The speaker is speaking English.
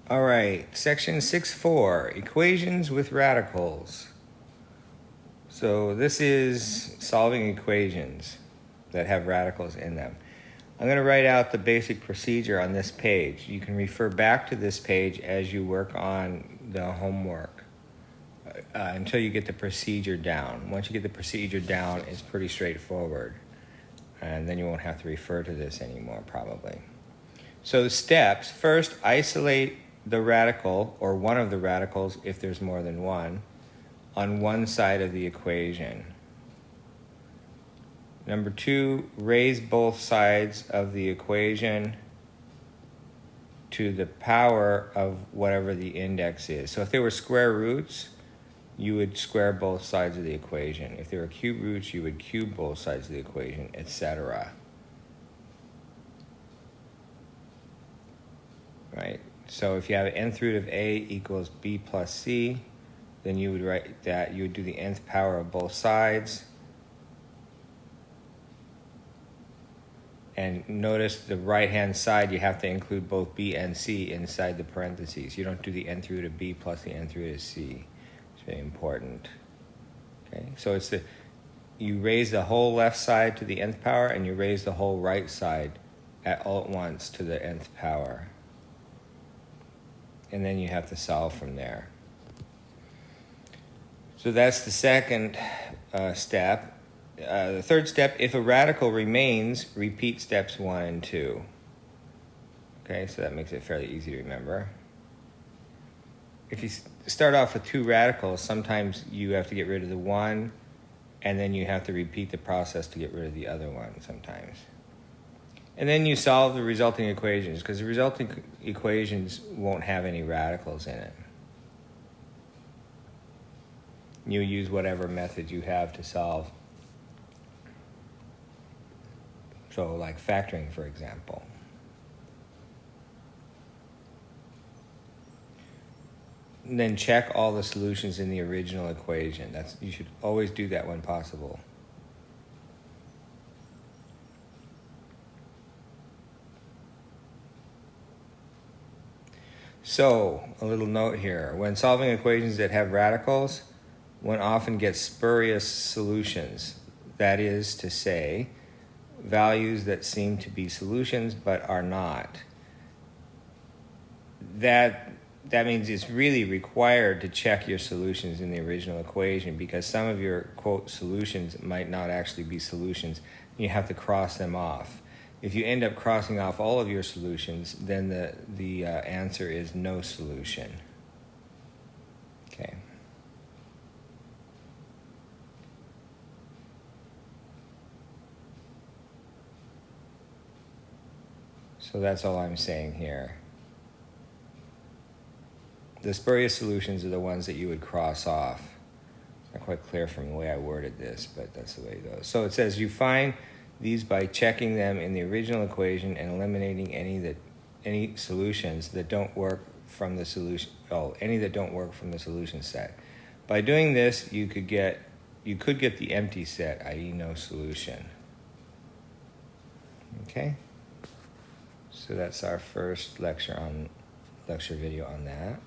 All right, section 6.4, equations with radicals. So this is solving equations that have radicals in them. I'm going to write out the basic procedure on this page. You can refer back to this page as you work on the homework until you get the procedure down. Once you get the procedure down, it's pretty straightforward. And then you won't have to refer to this anymore, probably. So the steps: first, isolate the radical, or one of the radicals if there's more than one, on one side of the equation. Number two, raise both sides of the equation to the power of whatever the index is. So if they were square roots, you would square both sides of the equation. If they were cube roots, you would cube both sides of the equation, etc. Right? So if you have nth root of a equals b plus c, then you would write that, you would do the nth power of both sides. And notice the right-hand side, you have to include both b and c inside the parentheses. You don't do the nth root of b plus the nth root of c. It's very important. Okay, so it's you raise the whole left side to the nth power, and you raise the whole right side all at once to the nth power. And then you have to solve from there. So that's the second step. The third step, if a radical remains, repeat steps 1 and 2. Okay, so that makes it fairly easy to remember. If you start off with 2 radicals, sometimes you have to get rid of the one, and then you have to repeat the process to get rid of the other one sometimes. And then you solve the resulting equations, because the resulting equations won't have any radicals in it. You use whatever method you have to solve. So like factoring, for example. And then check all the solutions in the original equation. You should always do that when possible. So, a little note here. When solving equations that have radicals, one often gets spurious solutions. That is to say, values that seem to be solutions but are not. That means it's really required to check your solutions in the original equation, because some of your, quote, solutions might not actually be solutions. You have to cross them off. If you end up crossing off all of your solutions, then the answer is no solution. Okay. So that's all I'm saying here. The spurious solutions are the ones that you would cross off. It's not quite clear from the way I worded this, but that's the way it goes. So it says you find these by checking them in the original equation and eliminating any solutions that don't work from the solution. Any that don't work from the solution set. By doing this, you could get the empty set, i.e., no solution. Okay. So that's our first lecture video on that.